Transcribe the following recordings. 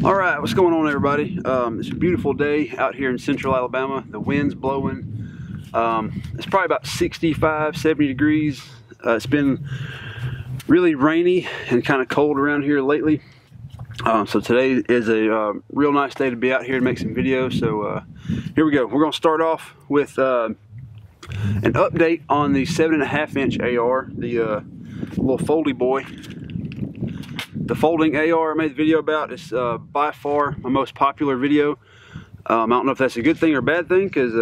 All right, what's going on, everybody? It's a beautiful day out here in central Alabama. The wind's blowing. It's probably about 65, 70 degrees. It's been really rainy and kind of cold around here lately. So today is a real nice day to be out here and make some videos. So here we go. We're going to start off with an update on the 7.5-inch AR, the little foldy boy. The folding AR I made the video about is by far my most popular video. I don't know if that's a good thing or a bad thing, because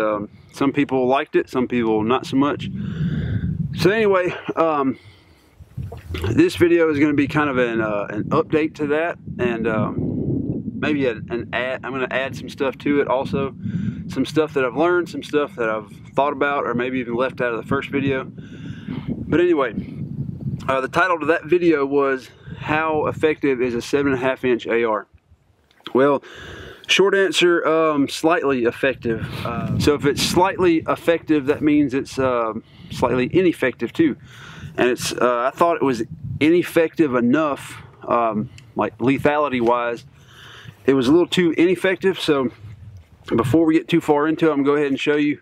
some people liked it, some people not so much. So anyway, this video is going to be kind of an update to that, and maybe an add. I'm going to add some stuff to it also. Some stuff that I've learned, some stuff that I've thought about, or maybe even left out of the first video. But anyway, the title to that video was, how effective is a 7.5-inch AR? Well, short answer, slightly effective. So if it's slightly effective, that means it's slightly ineffective too. And it's I thought it was ineffective enough, like lethality wise. It was a little too ineffective. So before we get too far into it, I'm gonna go ahead and show you.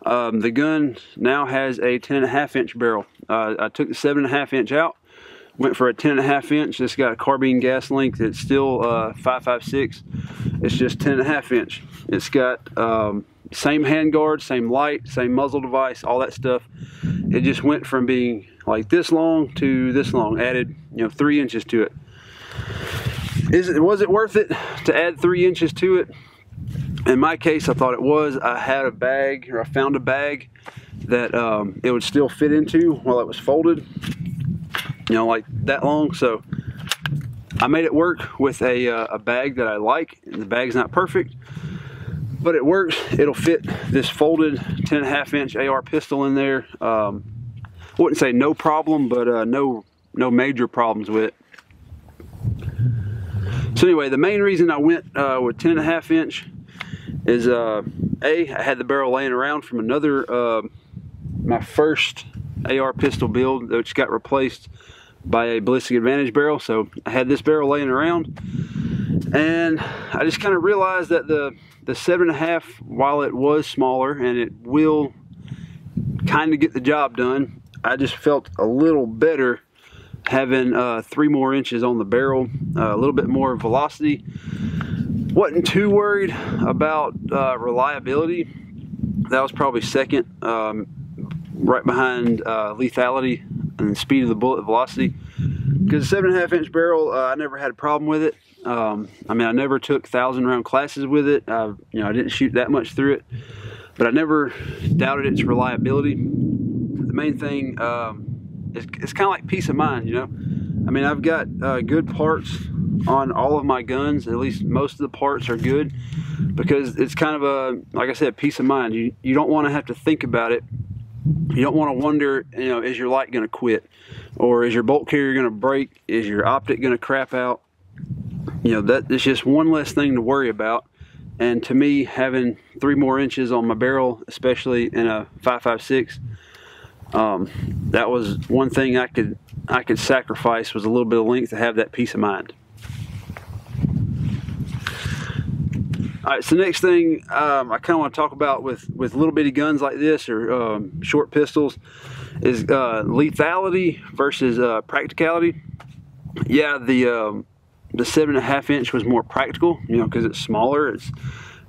The gun now has a 10.5-inch barrel. I took the 7.5-inch out, went for a 10.5-inch. It's got a carbine gas length. It's still 5.56. It's just 10.5-inch. It's got same handguard, same light, same muzzle device, all that stuff. It just went from being like this long to this long. Added, 3 inches to it. Was it worth it to add 3 inches to it? In my case, I thought it was. I had a bag, or I found a bag that it would still fit into while it was folded, like that long. So I made it work with a bag that I like. And the bag's not perfect, but it works. It'll fit this folded 10.5-inch AR pistol in there. I wouldn't say no problem, but no major problems with it. So anyway, the main reason I went with 10.5-inch is I had the barrel laying around from another, my first AR pistol build, which got replaced by a ballistic advantage barrel. So I had this barrel laying around, and I just kind of realized that the 7.5, while it was smaller and it will kind of get the job done, I just felt a little better having 3 more inches on the barrel, a little bit more velocity. Wasn't too worried about reliability. That was probably second, right behind lethality and speed of the bullet, velocity. Because the 7.5-inch barrel, I never had a problem with it. I mean, I never took 1,000-round classes with it. I didn't shoot that much through it, but I never doubted its reliability. The main thing, it's kind of like peace of mind, I mean, I've got good parts on all of my guns. At least most of the parts are good, because it's kind of a, like I said, peace of mind. You don't want to have to think about it. You don't want to wonder, is your light going to quit, or is your bolt carrier going to break, is your optic going to crap out? That is just one less thing to worry about. And to me, having 3 more inches on my barrel, especially in a 5.56, that was one thing I could sacrifice, was a little bit of length to have that peace of mind. Alright, so next thing I kind of want to talk about with little bitty guns like this, or short pistols, is lethality versus practicality. Yeah, the 7.5-inch was more practical, because it's smaller. It's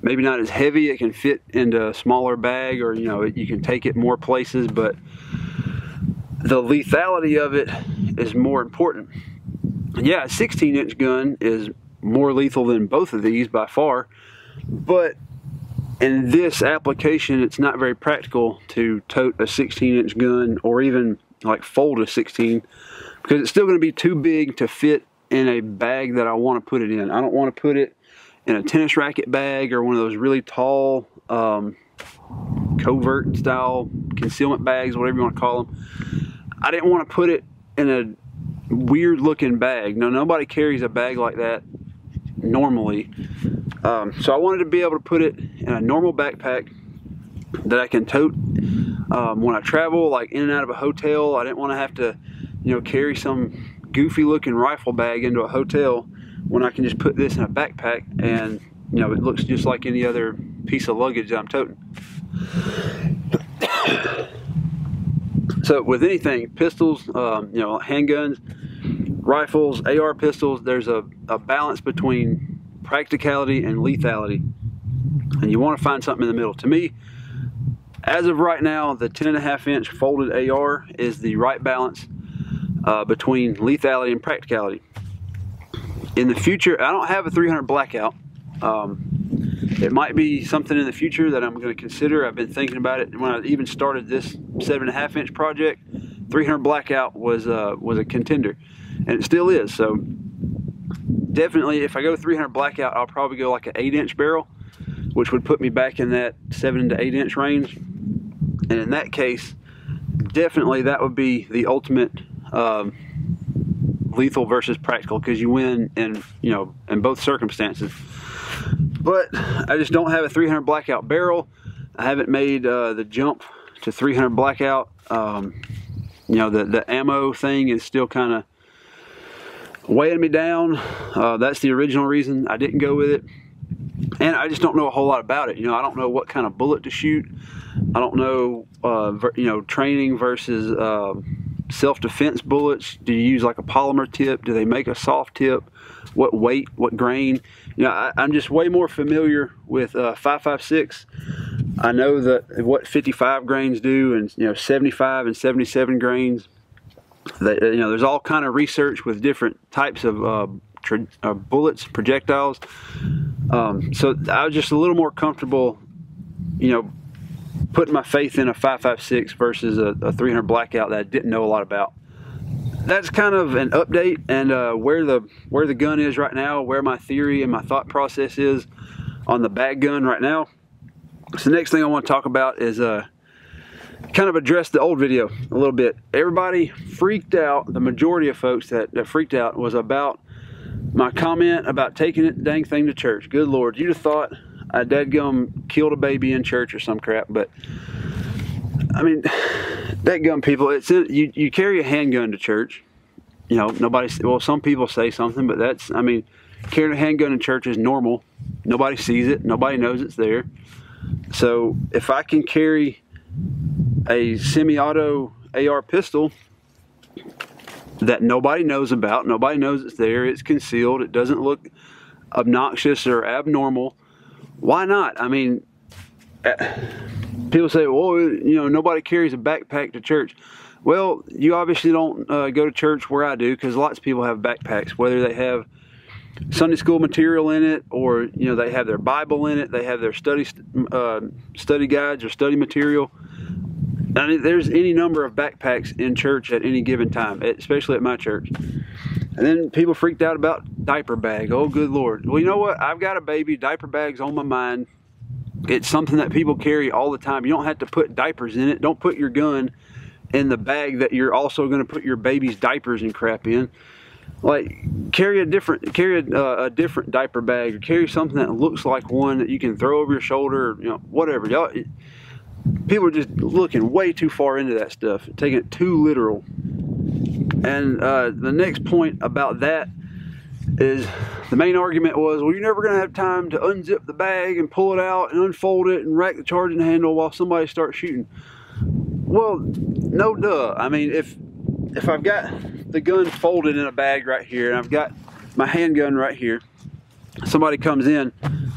maybe not as heavy. It can fit into a smaller bag, or you can take it more places, but the lethality of it is more important. Yeah, a 16-inch gun is more lethal than both of these by far, but in this application, it's not very practical to tote a 16-inch gun, or even like fold a 16, because it's still going to be too big to fit in a bag that I want to put it in. I don't want to put it in a tennis racket bag, or one of those really tall covert style concealment bags, whatever you want to call them. I didn't want to put it in a weird looking bag. No, nobody carries a bag like that normally. So I wanted to be able to put it in a normal backpack that I can tote when I travel, like in and out of a hotel. I didn't want to have to, you know, carry some goofy looking rifle bag into a hotel when I can just put this in a backpack and, you know, it looks just like any other piece of luggage that I'm toting. So with anything, pistols, you know, handguns, rifles, AR pistols, there's a balance between practicality and lethality, and you want to find something in the middle. To me, as of right now, the 10.5-inch folded AR is the right balance between lethality and practicality. In the future, I don't have a 300 Blackout. It might be something in the future that I'm going to consider. I've been thinking about it. When I even started this 7.5-inch project, 300 Blackout was a contender, and it still is. So definitely, if I go 300 Blackout, I'll probably go like an 8-inch barrel, which would put me back in that 7 to 8-inch range. And in that case, definitely that would be the ultimate lethal versus practical, because you win in, you know, in both circumstances. But I just don't have a 300 Blackout barrel. I haven't made the jump to 300 Blackout. You know, the ammo thing is still kind of weighing me down. That's the original reason I didn't go with it. And I just don't know a whole lot about it. You know, I don't know what kind of bullet to shoot. I don't know, you know, training versus self-defense bullets. Do you use like a polymer tip? Do they make a soft tip? What weight? What grain? You know, I'm just way more familiar with 5.56. I know that what 55 grains do, and, you know, 75 and 77 grains. That, you know, there's all kind of research with different types of bullets, projectiles. So I was just a little more comfortable, you know, putting my faith in a 5.56 versus a 300 Blackout that I didn't know a lot about. That's kind of an update and where the gun is right now, where my theory and my thought process is on the bag gun right now. So the next thing I want to talk about is kind of address the old video a little bit. Everybody freaked out. The majority of folks that freaked out was about my comment about taking the dang thing to church. Good Lord, you'd have thought I dadgum killed a baby in church or some crap. But I mean, dadgum people, it's you carry a handgun to church. You know, well, some people say something, but that's, I mean, carrying a handgun in church is normal. Nobody sees it. Nobody knows it's there. So if I can carry a semi-auto AR pistol that nobody knows about, nobody knows it's there, it's concealed, it doesn't look obnoxious or abnormal, why not? I mean, people say, well, you know, nobody carries a backpack to church. Well, you obviously don't go to church where I do, because lots of people have backpacks, whether they have Sunday school material in it, or, you know, they have their Bible in it, they have their study guides or study material. I mean, there's any number of backpacks in church at any given time, especially at my church. And then people freaked out about diaper bag. Oh, good Lord. Well, you know what? I've got a baby. Diaper bag's on my mind. It's something that people carry all the time. You don't have to put diapers in it. Don't put your gun in the bag that you're also going to put your baby's diapers and crap in. Like, carry a different diaper bag, or carry something that looks like one that you can throw over your shoulder, or, you know, whatever. Y'all, people are just looking way too far into that stuff, taking it too literal. And the next point about that is, the main argument was, well, you're never going to have time to unzip the bag and pull it out and unfold it and rack the charging handle while somebody starts shooting. Well, no duh. I mean, if I've got the gun folded in a bag right here, and I've got my handgun right here, somebody comes in,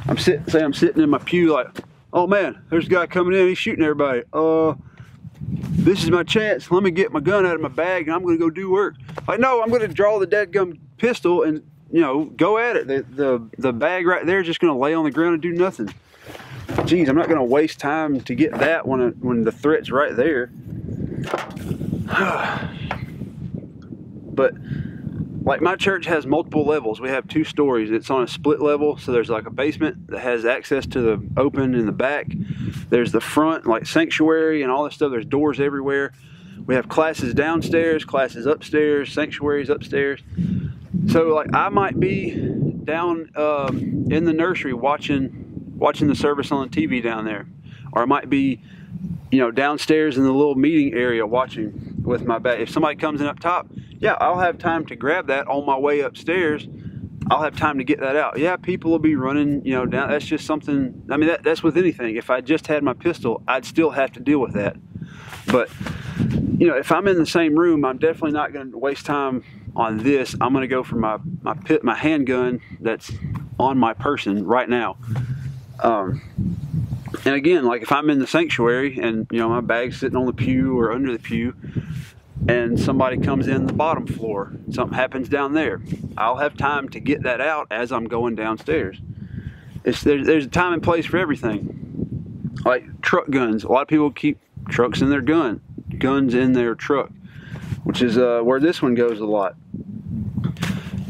I'm sitting in my pew like, oh man, there's a guy coming in, he's shooting everybody. This is my chance. Let me get my gun out of my bag and I'm gonna go do work. Like, no, I'm gonna draw the dadgum pistol and, you know, go at it. The bag right there is just gonna lay on the ground and do nothing. Geez, I'm not gonna waste time to get that when the threat's right there. But like, my church has multiple levels. We have 2 stories. It's on a split level, so there's like a basement that has access to the open in the back. There's the front, like sanctuary and all this stuff. There's doors everywhere. We have classes downstairs, classes upstairs, sanctuaries upstairs. So like, I might be down in the nursery watching the service on the TV down there, or I might be downstairs in the little meeting area watching with my bag. If somebody comes in up top, yeah, I'll have time to grab that on my way upstairs. I'll have time to get that out. Yeah, people will be running, down. That's just something, I mean, that's with anything. If I just had my pistol, I'd still have to deal with that. But, if I'm in the same room, I'm definitely not going to waste time on this. I'm going to go for my handgun that's on my person right now. And again, like if I'm in the sanctuary and, my bag's sitting on the pew or under the pew, and somebody comes in the bottom floor, something happens down there, I'll have time to get that out as I'm going downstairs. There's a time and place for everything. Like truck guns, a lot of people keep trucks in their guns in their truck, which is where this one goes a lot.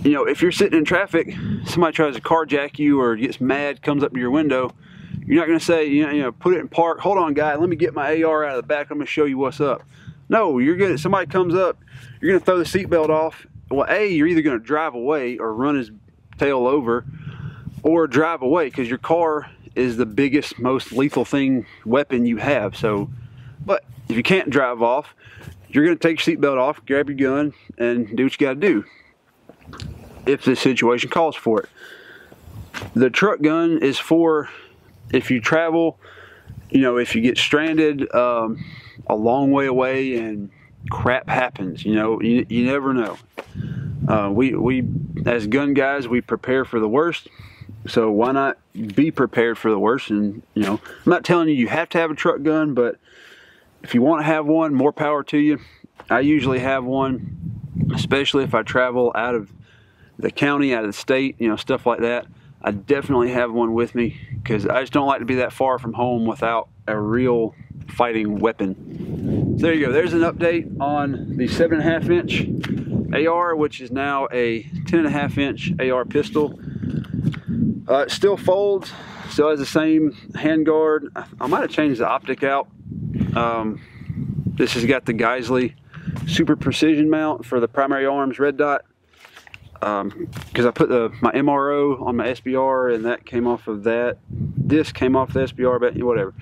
If you're sitting in traffic, somebody tries to carjack you or gets mad, comes up to your window, you're not going to say, put it in park, hold on guy, let me get my AR out of the back, I'm going to show you what's up. No, somebody comes up, you're going to throw the seatbelt off. Well, A, you're either going to drive away or run his tail over, or drive away, because your car is the biggest, most lethal weapon you have. So, but if you can't drive off, you're going to take your seatbelt off, grab your gun, and do what you got to do if the situation calls for it. The truck gun is for if you travel, if you get stranded a long way away and crap happens, you never know. We as gun guys, we prepare for the worst. So why not be prepared for the worst? And I'm not telling you have to have a truck gun, but if you want to have one, more power to you. I usually have one, especially if I travel out of the county, out of the state, stuff like that. I definitely have one with me because I just don't like to be that far from home without a real fighting weapon. So there you go. There's an update on the 7.5 inch AR, which is now a 10.5 inch AR pistol. It still folds, still has the same handguard. I might have changed the optic out. This has got the Geisley super precision mount for the primary arms red dot. Because I put my MRO on my SBR and that came off of that. This came off the SBR, but whatever.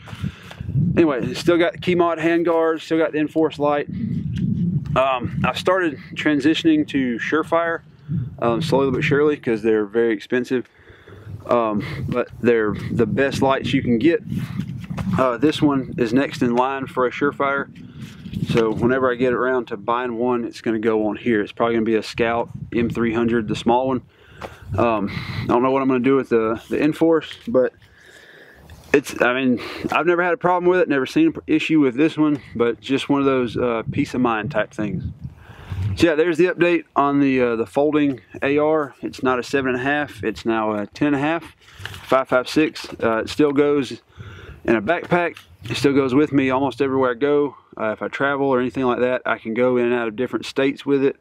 Anyway, still got the key mod handguards, still got the Enforce light. I've started transitioning to Surefire slowly but surely because they're very expensive. But they're the best lights you can get. This one is next in line for a Surefire. So whenever I get around to buying one, it's going to go on here. It's probably going to be a Scout M300, the small one. I don't know what I'm going to do with the Enforce, but I've never had a problem with it, never seen an issue with this one, but just one of those peace of mind type things. So yeah, there's the update on the folding AR. It's not a 7.5, it's now a 10.5, 5.56. It still goes in a backpack. It still goes with me almost everywhere I go. If I travel or anything like that, I can go in and out of different states with it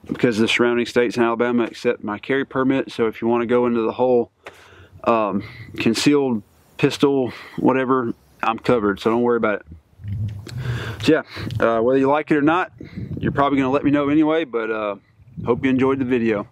because the surrounding states in Alabama accept my carry permit. So if you want to go into the whole concealed pistol, whatever, I'm covered. So don't worry about it. So yeah, whether you like it or not, you're probably going to let me know anyway, but hope you enjoyed the video.